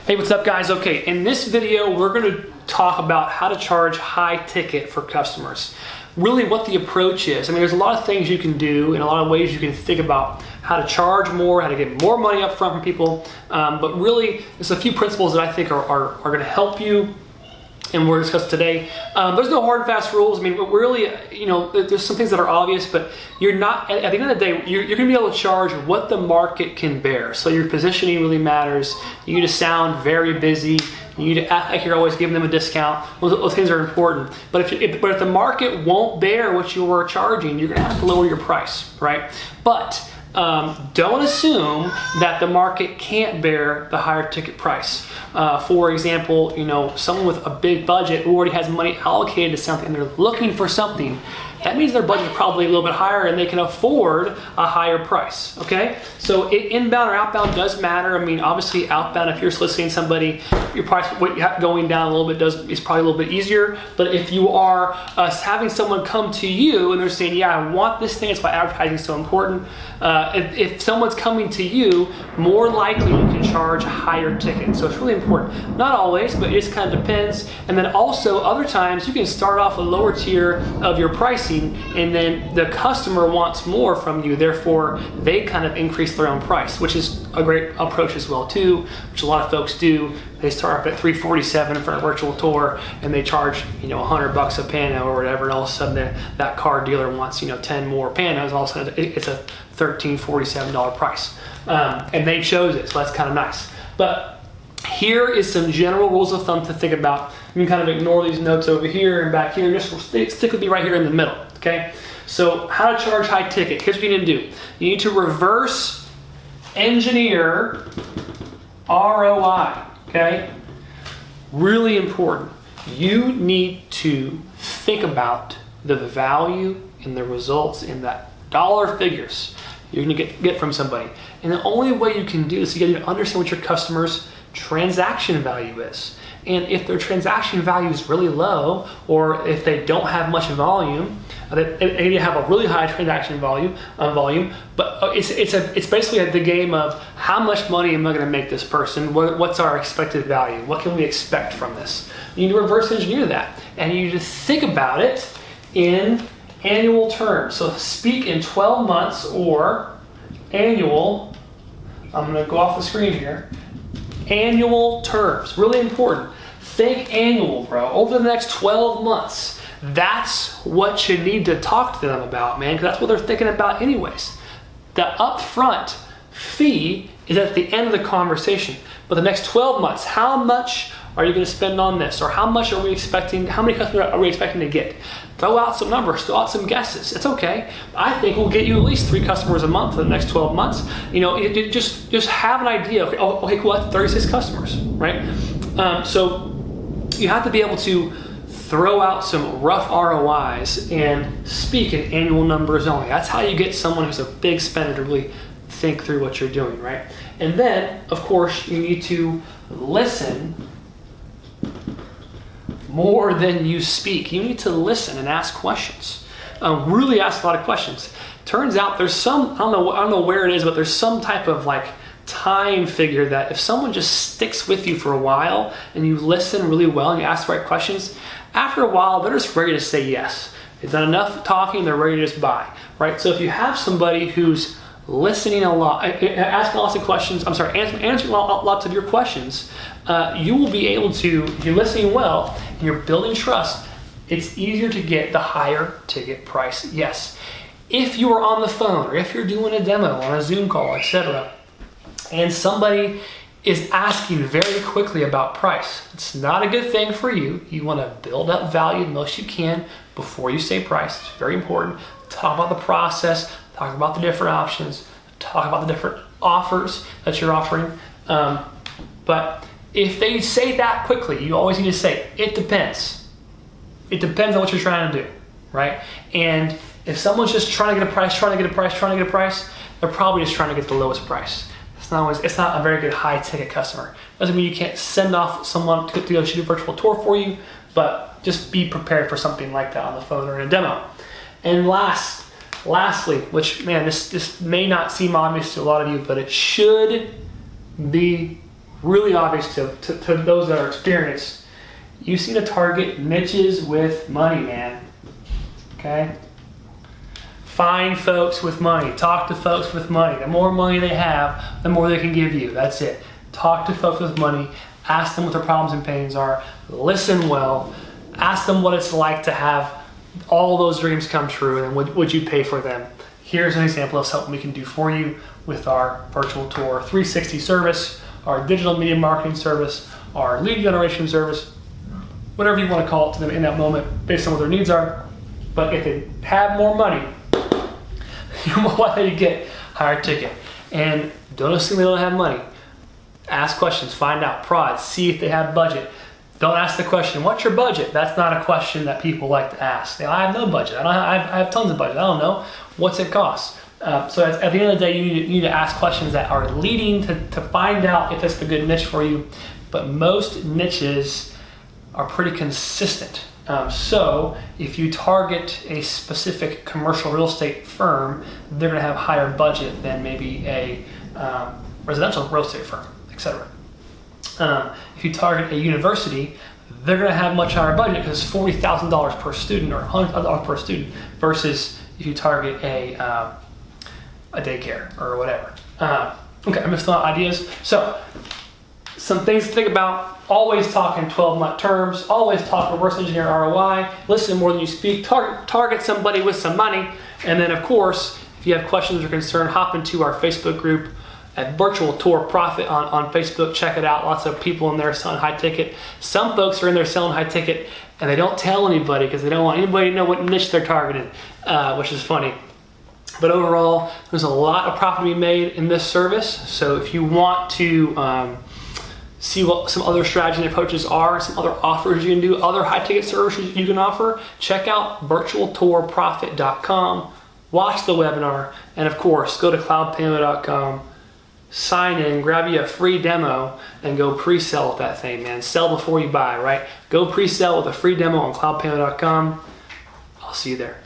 Hey, what's up guys? Okay, in this video, we're gonna talk about how to charge high ticket for customers. Really what the approach is. I mean, there's a lot of things you can do and a lot of ways you can think about how to charge more, how to get more money up front from people. But really, there's a few principles that I think are gonna help you and we're discussing today. There's no hard and fast rules. I mean, but really, there's some things that are obvious, but you're not, at the end of the day, you're gonna be able to charge what the market can bear. So your positioning really matters. You need to sound very busy. You need to act like you're always giving them a discount. Those things are important. But if the market won't bear what you are charging, you're gonna have to lower your price, right? But don't assume that the market can't bear the higher ticket price. For example, someone with a big budget who already has money allocated to something and they're looking for something, that means their budget is probably a little bit higher and they can afford a higher price, okay? So inbound or outbound does matter. I mean, obviously outbound, if you're soliciting somebody, your price going down a little bit is probably a little bit easier. But if you are having someone come to you and they're saying, yeah, I want this thing, that's why advertising is so important. If someone's coming to you, more likely you can charge a higher ticket. So it's really important. Not always, but it just kind of depends. And then also other times you can start off a lower tier of your pricing and then the customer wants more from you, therefore they kind of increase their own price, which is a great approach as well too, which a lot of folks do. They start off at $347 for a virtual tour and they charge $100 a pano or whatever, and all of a sudden that car dealer wants 10 more panos. All of a sudden it's a $1347 price, and they chose it, so that's kind of nice. But here is some general rules of thumb to think about. You can kind of ignore these notes over here and back here, and just stick with me right here in the middle, okay? So how to charge high ticket. Here's what you need to do. You need to reverse engineer ROI, okay? Really important. You need to think about the value and the results in that dollar figures you're gonna get from somebody. And the only way you can do this is you gotta understand what your customer's transaction value is. And if their transaction value is really low, or if they don't have much volume, they have a really high transaction volume, but it's basically the game of how much money am I going to make this person? What's our expected value? What can we expect from this? You need to reverse engineer that, and you need to think about it in annual terms. So speak in 12 months or annual. I'm going to go off the screen here. Annual terms, really important. Think annual, bro. Over the next 12 months, that's what you need to talk to them about, man, because that's what they're thinking about anyways. The upfront fee is at the end of the conversation, but the next 12 months, how much are you going to spend on this, or how much are we expecting? How many customers are we expecting to get? Throw out some numbers, throw out some guesses. It's okay. I think we'll get you at least 3 customers a month for the next 12 months. Just have an idea. Okay, cool. That's 36 customers, right? So you have to be able to throw out some rough ROIs and speak in annual numbers only. That's how you get someone who's a big spender to really think through what you're doing, right? And then, of course, you need to listen more than you speak. You need to listen and ask questions. Really ask a lot of questions. Turns out there's some, I don't know where it is, but there's some type of time figure that if someone just sticks with you for a while and you listen really well and you ask the right questions, after a while they're just ready to say yes. They've done enough talking, they're ready to just buy, right? So if you have somebody who's listening a lot, asking lots of questions, answering lots of your questions, you will be able to, if you're listening well and you're building trust, it's easier to get the higher ticket price, yes. If you are on the phone or if you're doing a demo on a Zoom call, etc., and somebody is asking very quickly about price, it's not a good thing for you. You want to build up value the most you can before you say price. It's very important. Talk about the process, talk about the different options, talk about the different offers that you're offering. But if they say that quickly, you always need to say, it depends. It depends on what you're trying to do, right? And if someone's just trying to get a price, they're probably just trying to get the lowest price. It's not a very good high ticket customer. Doesn't mean you can't send off someone to go shoot a virtual tour for you, but just be prepared for something like that on the phone or in a demo. And lastly, which, man, this may not seem obvious to a lot of you, but it should be really obvious to those that are experienced. You see to target niches with money, man. Okay? Find folks with money. Talk to folks with money. The more money they have, the more they can give you. That's it. Talk to folks with money. Ask them what their problems and pains are. Listen well. Ask them what it's like to have all those dreams come true, and would you pay for them? Here's an example of something we can do for you with our virtual tour 360 service, our digital media marketing service, our lead generation service, whatever you want to call it to them in that moment based on what their needs are. But if they have more money, you're more likely to get higher ticket. And don't assume they don't have money. Ask questions, find out, prod, see if they have budget. Don't ask the question, what's your budget? That's not a question that people like to ask. I have no budget. I have tons of budget. I don't know. What's it cost? So at the end of the day, you need to ask questions that are leading to find out if it's a good niche for you. But most niches are pretty consistent. So if you target a specific commercial real estate firm, they're going to have higher budget than maybe a residential real estate firm, etc. If you target a university, they're going to have much higher budget because it's $40,000 per student or $100,000 per student versus if you target a daycare or whatever. Okay, I'm just throwing ideas. So some things to think about. Always talk in 12-month terms. Always talk reverse engineer ROI. Listen more than you speak. Target somebody with some money. And then, of course, if you have questions or concern, hop into our Facebook group at Virtual Tour Profit on Facebook. Check it out. Lots of people in there selling high ticket. Some folks are in there selling high ticket and they don't tell anybody because they don't want anybody to know what niche they're targeting, which is funny. But overall, there's a lot of profit to be made in this service. So if you want to see what some other strategy and approaches are, some other offers you can do, other high ticket services you can offer, check out virtualtourprofit.com, watch the webinar, and of course, go to cloudpaymo.com, sign in, grab you a free demo, and go pre-sell with that thing, man. Sell before you buy, right? Go pre-sell with a free demo on cloudpaymo.com. I'll see you there.